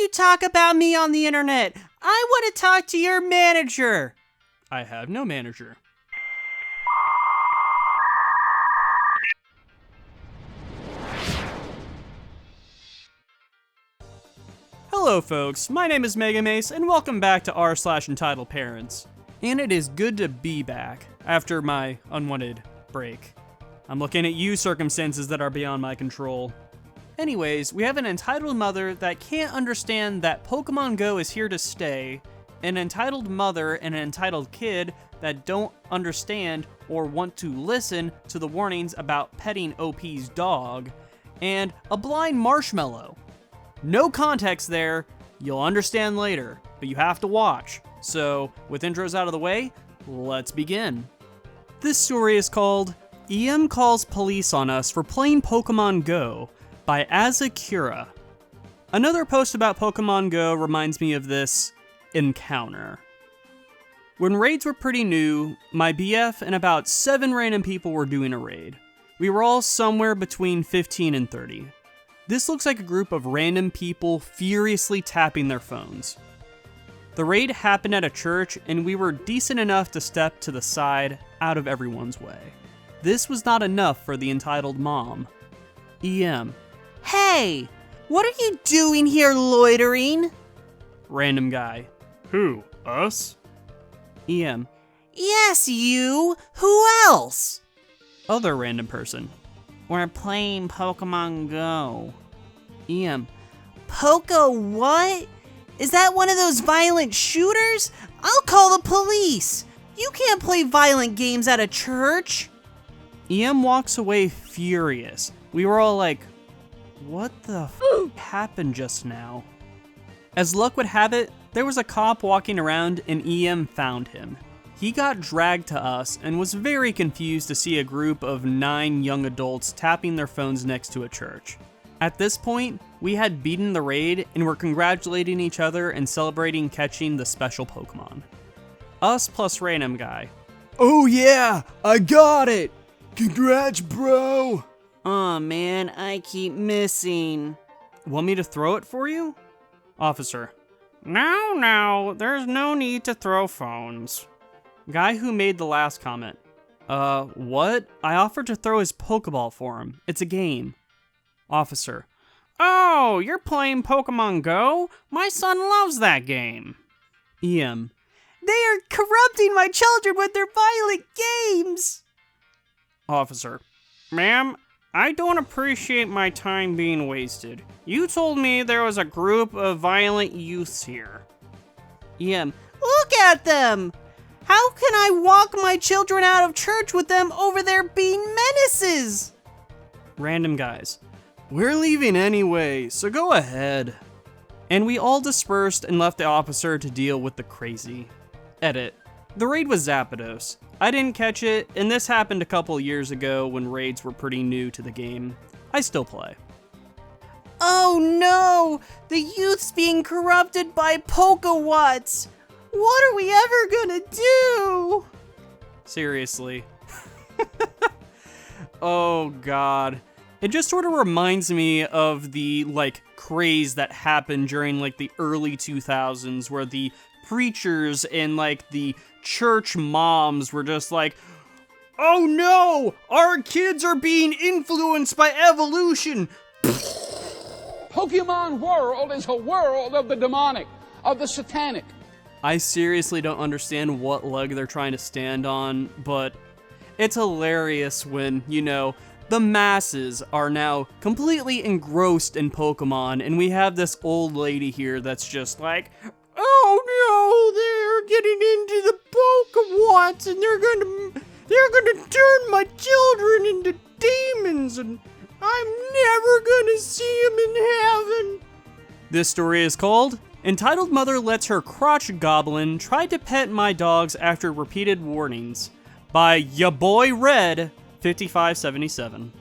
you talk about me on the internet? I want to talk to your manager. I have no manager. Hello folks, my name is Maga Mace, and welcome back to r/entitledparents. And it is good to be back, after my unwanted break. I'm looking at you, circumstances that are beyond my control. Anyways, we have an entitled mother that can't understand that Pokemon Go is here to stay, an entitled mother and an entitled kid that don't understand or want to listen to the warnings about petting OP's dog, and a blind Marshmallow. No context there, you'll understand later, but you have to watch. So, with intros out of the way, let's begin. This story is called EM Calls Police on Us for Playing Pokemon Go by Azakura. Another post about Pokemon Go reminds me of this encounter. When raids were pretty new, my BF and about 7 random people were doing a raid. We were all somewhere between 15 and 30. This looks like a group of random people furiously tapping their phones. The raid happened at a church, and we were decent enough to step to the side out of everyone's way. This was not enough for the entitled mom. EM. Hey! What are you doing here loitering? Random guy. Who? Us? EM. Yes, you! Who else? Other random person. We're playing Pokemon Go. EM. Poco what? Is that one of those violent shooters? I'll call the police. You can't play violent games at a church. EM walks away furious. We were all like, what the happened just now? As luck would have it, there was a cop walking around and EM found him. He got dragged to us and was very confused to see a group of 9 young adults tapping their phones next to a church. At this point, we had beaten the raid and were congratulating each other and celebrating catching the special Pokemon. Us plus random guy. Oh yeah, I got it! Congrats, bro! Aw man, I keep missing. Want me to throw it for you? Officer. No, there's no need to throw phones. Guy who made the last comment. What? I offered to throw his Pokeball for him. It's a game. Officer. Oh, you're playing Pokemon Go? My son loves that game. EM. They are corrupting my children with their violent games. Officer. Ma'am, I don't appreciate my time being wasted. You told me there was a group of violent youths here. EM. Look at them! How can I walk my children out of church with them over there being menaces? Random guys. We're leaving anyway, so go ahead. And we all dispersed and left the officer to deal with the crazy. Edit. The raid was Zapdos. I didn't catch it, and this happened a couple years ago when raids were pretty new to the game. I still play. Oh no! The youth's being corrupted by Pokewatts! What are we ever gonna do? Seriously. Oh god. It just sort of reminds me of the, craze that happened during, the early 2000s, where the preachers and, the church moms were just like, oh no! Our kids are being influenced by evolution! Pokemon world is a world of the demonic, of the satanic. I seriously don't understand what leg they're trying to stand on, but it's hilarious when, the masses are now completely engrossed in Pokemon, and we have this old lady here that's just like, oh no, they're getting into the Pokewatts, and they're gonna turn my children into demons, and I'm never gonna see them in heaven. This story is called Entitled Mother Lets Her Crotch Goblin Try to Pet My Dogs After Repeated Warnings by Ya Boy Red 5577.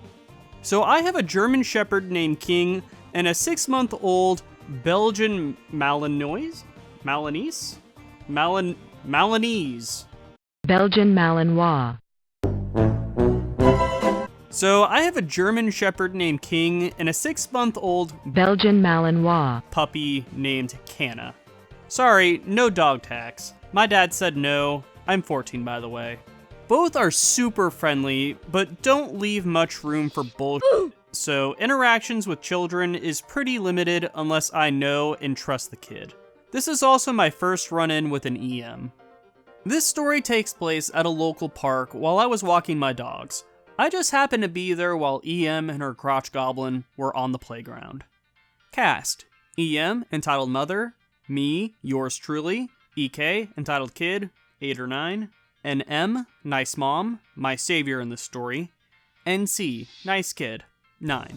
So I have a German Shepherd named King and a 6-month-old Belgian Malinois? Malinese? Malinese. Belgian Malinois. So I have a German Shepherd named King and a 6-month-old Belgian Malinois puppy named Canna. Sorry, no dog tax. My dad said no. I'm 14, by the way. Both are super friendly, but don't leave much room for bullshit. So interactions with children is pretty limited unless I know and trust the kid. This is also my first run-in with an EM. This story takes place at a local park while I was walking my dogs. I just happened to be there while EM and her crotch goblin were on the playground. Cast: EM, entitled Mother; me, yours truly; EK, entitled Kid, 8 or 9; NM, Nice Mom, my savior in this story; NC, Nice Kid, 9.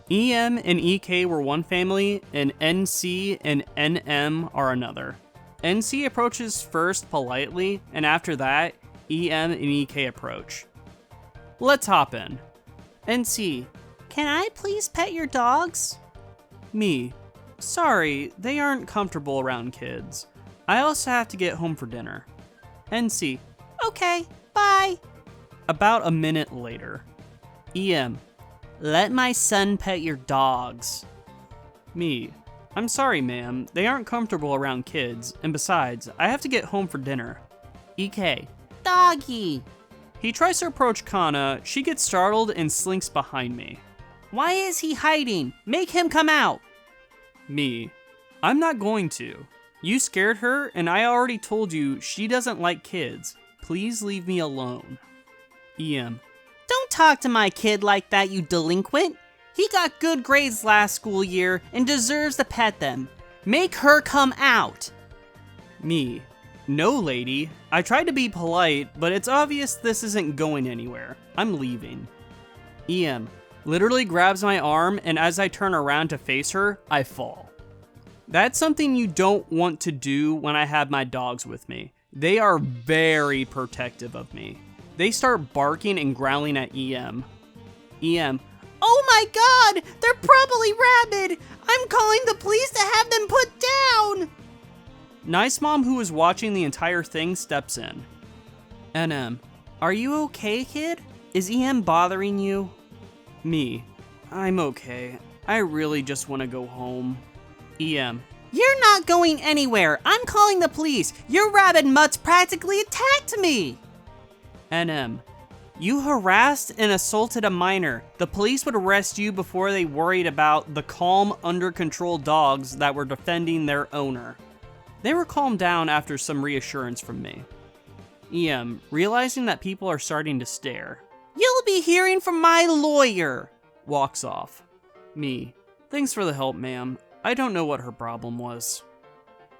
EM and EK were one family, and NC and NM are another. NC approaches first politely, and after that, EM and EK approach. Let's hop in. NC: Can I please pet your dogs? Me: Sorry, they aren't comfortable around kids. I also have to get home for dinner. NC: Okay, bye. About a minute later. EM: Let my son pet your dogs. Me: I'm sorry, ma'am. They aren't comfortable around kids, and besides, I have to get home for dinner. EK: Doggy. He tries to approach Kana. She gets startled and slinks behind me. Why is he hiding? Make him come out. Me: I'm not going to. You scared her, and I already told you she doesn't like kids. Please leave me alone. EM: Don't talk to my kid like that, you delinquent. He got good grades last school year and deserves to pet them. Make her come out. Me: No, lady. I tried to be polite, but it's obvious this isn't going anywhere. I'm leaving. EM literally grabs my arm, and as I turn around to face her, I fall. That's something you don't want to do when I have my dogs with me. They are very protective of me. They start barking and growling at EM. EM: Oh my god, they're probably rabid. I'm calling the police to have them put down. Nice Mom, who is watching the entire thing, steps in. NM: Are you okay, kid? Is EM bothering you? Me: I'm okay. I really just want to go home. EM: You're not going anywhere. I'm calling the police. Your rabid mutts practically attacked me. NM: You harassed and assaulted a minor. The police would arrest you before they worried about the calm, under-control dogs that were defending their owner. They were calmed down after some reassurance from me. EM, realizing that people are starting to stare. You'll be hearing from my lawyer. Walks off. Me: Thanks for the help, ma'am. I don't know what her problem was.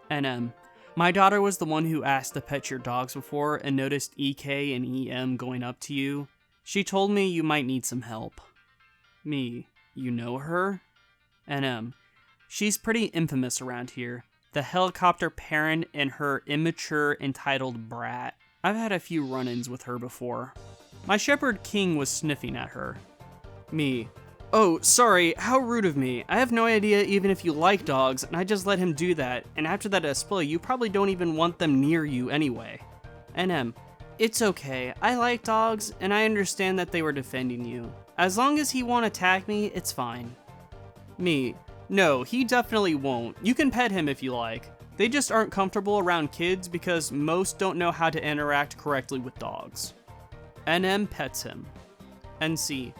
NM: My daughter was the one who asked to pet your dogs before and noticed EK and EM going up to you. She told me you might need some help. Me: You know her? NM: She's pretty infamous around here. The helicopter parent and her immature, entitled brat. I've had a few run-ins with her before. My Shepherd King was sniffing at her. Me: Oh, sorry, how rude of me. I have no idea even if you like dogs, and I just let him do that, and after that display, you probably don't even want them near you anyway. NM: It's okay. I like dogs, and I understand that they were defending you. As long as he won't attack me, it's fine. Me: No, he definitely won't. You can pet him if you like. They just aren't comfortable around kids because most don't know how to interact correctly with dogs. NM pets him. NC: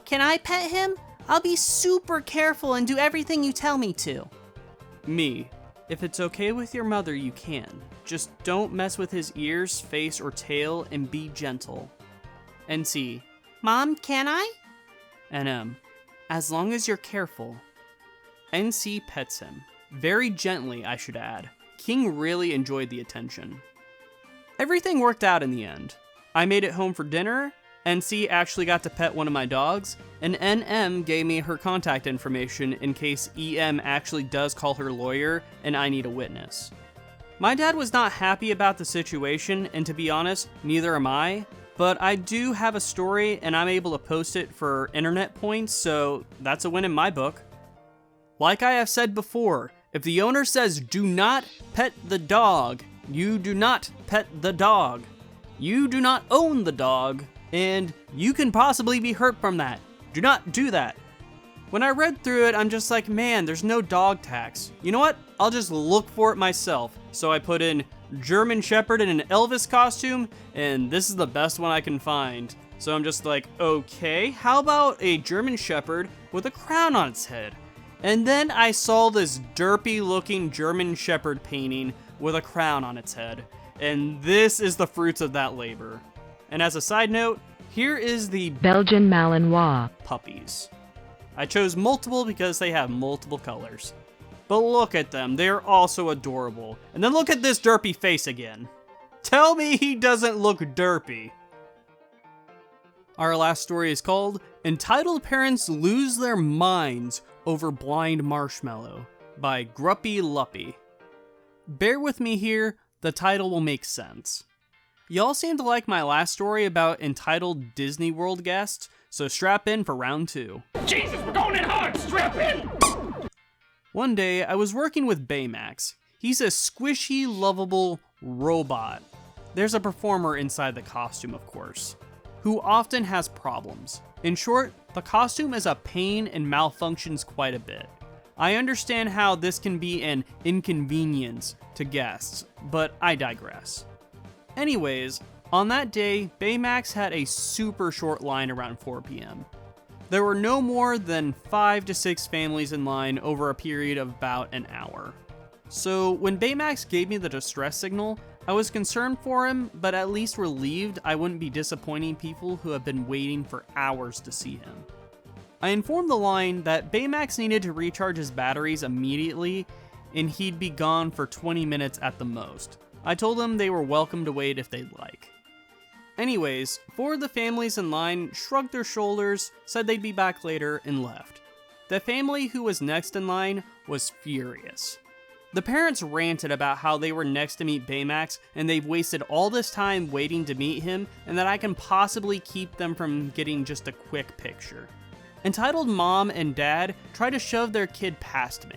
Can I pet him? I'll be super careful and do everything you tell me to. Me: If it's okay with your mother, you can. Just don't mess with his ears, face, or tail, and be gentle. NC: Mom, can I? NM: As long as you're careful. NC pets him. Very gently, I should add. King really enjoyed the attention. Everything worked out in the end. I made it home for dinner, NC actually got to pet one of my dogs, and NM gave me her contact information in case EM actually does call her lawyer and I need a witness. My dad was not happy about the situation, and to be honest, neither am I, but I do have a story and I'm able to post it for internet points, so that's a win in my book. Like I have said before, if the owner says do not pet the dog, you do not pet the dog. You do not own the dog, and you can possibly be hurt from that. Do not do that. When I read through it, I'm just like, man, there's no dog tags. You know what? I'll just look for it myself. So I put in German Shepherd in an Elvis costume, and this is the best one I can find. So I'm just like, okay, how about a German Shepherd with a crown on its head? And then I saw this derpy looking German Shepherd painting with a crown on its head. And this is the fruits of that labor. And as a side note, here is the Belgian Malinois. puppies. I chose multiple because they have multiple colors. But look at them, they're also adorable. And then look at this derpy face again. Tell me he doesn't look derpy. Our last story is called Entitled Parents Lose Their Minds Over Blind Marshmallow by Gruppy Luppy. Bear with me here, the title will make sense. Y'all seem to like my last story about entitled Disney World guests, so strap in for round 2. Jesus, we're going in hard! Strap in! One day, I was working with Baymax. He's a squishy, lovable robot. There's a performer inside the costume, of course, who often has problems. In short, the costume is a pain and malfunctions quite a bit. I understand how this can be an inconvenience to guests, but I digress. Anyways, on that day, Baymax had a super short line around 4 p.m. There were no more than 5 to 6 families in line over a period of about an hour. So when Baymax gave me the distress signal, I was concerned for him, but at least relieved I wouldn't be disappointing people who have been waiting for hours to see him. I informed the line that Baymax needed to recharge his batteries immediately, and he'd be gone for 20 minutes at the most. I told them they were welcome to wait if they'd like. Anyways, 4 of the families in line shrugged their shoulders, said they'd be back later, and left. The family who was next in line was furious. The parents ranted about how they were next to meet Baymax and they've wasted all this time waiting to meet him and that I can possibly keep them from getting just a quick picture. Entitled Mom and Dad try to shove their kid past me.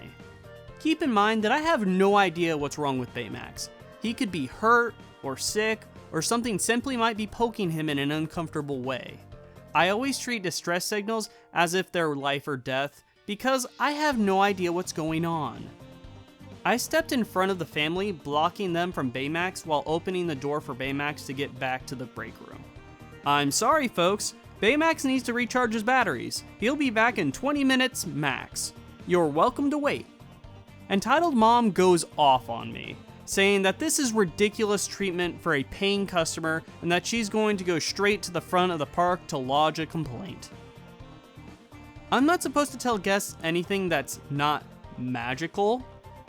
Keep in mind that I have no idea what's wrong with Baymax. He could be hurt or sick or something simply might be poking him in an uncomfortable way. I always treat distress signals as if they're life or death because I have no idea what's going on. I stepped in front of the family, blocking them from Baymax while opening the door for Baymax to get back to the break room. I'm sorry folks, Baymax needs to recharge his batteries. He'll be back in 20 minutes max. You're welcome to wait. Entitled Mom goes off on me, saying that this is ridiculous treatment for a paying customer and that she's going to go straight to the front of the park to lodge a complaint. I'm not supposed to tell guests anything that's not magical.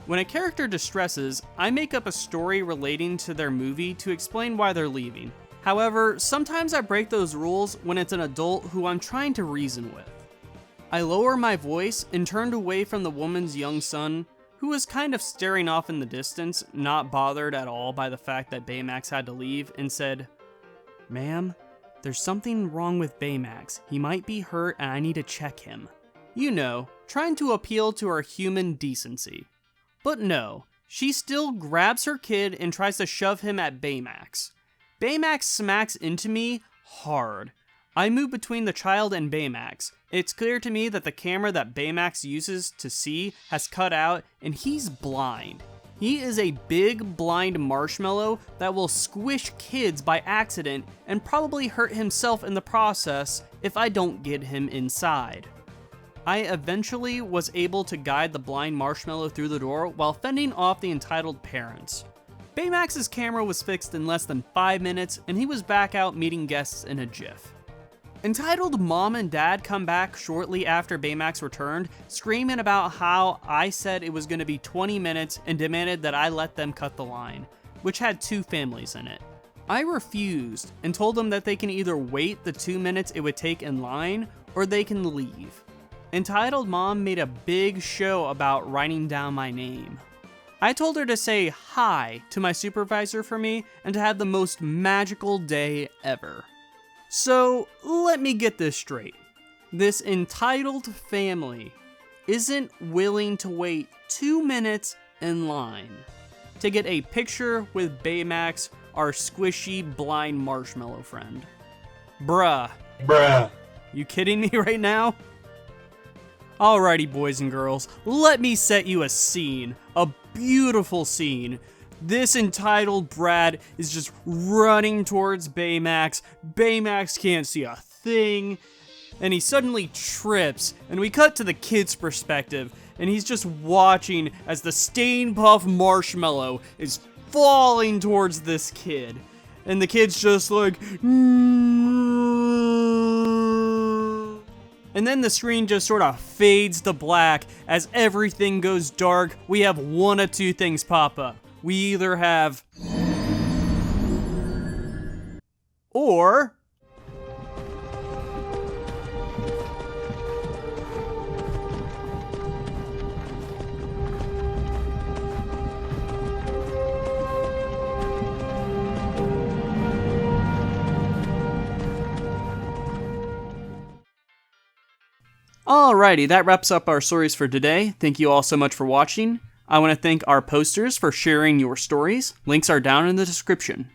When a character distresses, I make up a story relating to their movie to explain why they're leaving. However, sometimes I break those rules when it's an adult who I'm trying to reason with. I lower my voice and turned away from the woman's young son, who was kind of staring off in the distance, not bothered at all by the fact that Baymax had to leave, and said, "Ma'am, there's something wrong with Baymax. He might be hurt and I need to check him." You know, trying to appeal to our human decency. But no, she still grabs her kid and tries to shove him at Baymax. Baymax smacks into me hard. I move between the child and Baymax. It's clear to me that the camera that Baymax uses to see has cut out and he's blind. He is a big blind marshmallow that will squish kids by accident and probably hurt himself in the process if I don't get him inside. I eventually was able to guide the blind marshmallow through the door while fending off the entitled parents. Baymax's camera was fixed in less than 5 minutes and he was back out meeting guests in a jiff. Entitled Mom and Dad come back shortly after Baymax returned, screaming about how I said it was going to be 20 minutes and demanded that I let them cut the line, which had 2 families in it. I refused and told them that they can either wait the 2 minutes it would take in line or they can leave. Entitled Mom made a big show about writing down my name. I told her to say hi to my supervisor for me and to have the most magical day ever. So let me get this straight. This entitled family isn't willing to wait 2 minutes in line to get a picture with Baymax, our squishy blind marshmallow friend. Bruh. Bruh. You kidding me right now? Alrighty, boys and girls, let me set you a scene. A beautiful scene. This entitled Brad is just running towards Baymax. Baymax can't see a thing. And he suddenly trips, and we cut to the kid's perspective, and he's just watching as the Stay Puft Marshmallow is falling towards this kid. And the kid's just like, and then the screen just sort of fades to black as everything goes dark. We have one of two things pop up. We either have, or alrighty, that wraps up our stories for today. Thank you all so much for watching. I want to thank our posters for sharing your stories. Links are down in the description.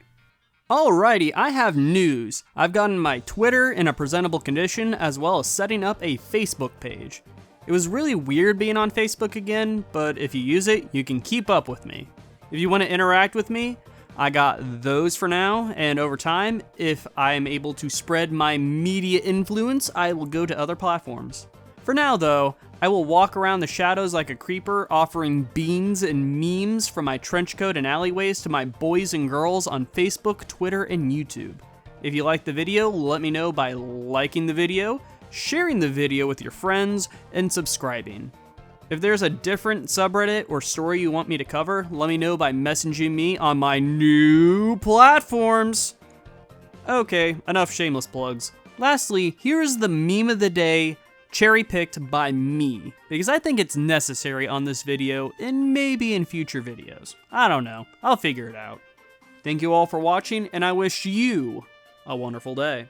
Alrighty, I have news. I've gotten my Twitter in a presentable condition, as well as setting up a Facebook page. It was really weird being on Facebook again, but if you use it, you can keep up with me. If you want to interact with me, I got those for now, and over time, if I am able to spread my media influence, I will go to other platforms. For now though, I will walk around the shadows like a creeper, offering beans and memes from my trench coat and alleyways to my boys and girls on Facebook, Twitter, and YouTube. If you liked the video, let me know by liking the video, sharing the video with your friends, and subscribing. If there's a different subreddit or story you want me to cover, let me know by messaging me on my new platforms. Okay, enough shameless plugs. Lastly, here's the meme of the day, cherry-picked by me, because I think it's necessary on this video and maybe in future videos. I don't know. I'll figure it out. Thank you all for watching, and I wish you a wonderful day.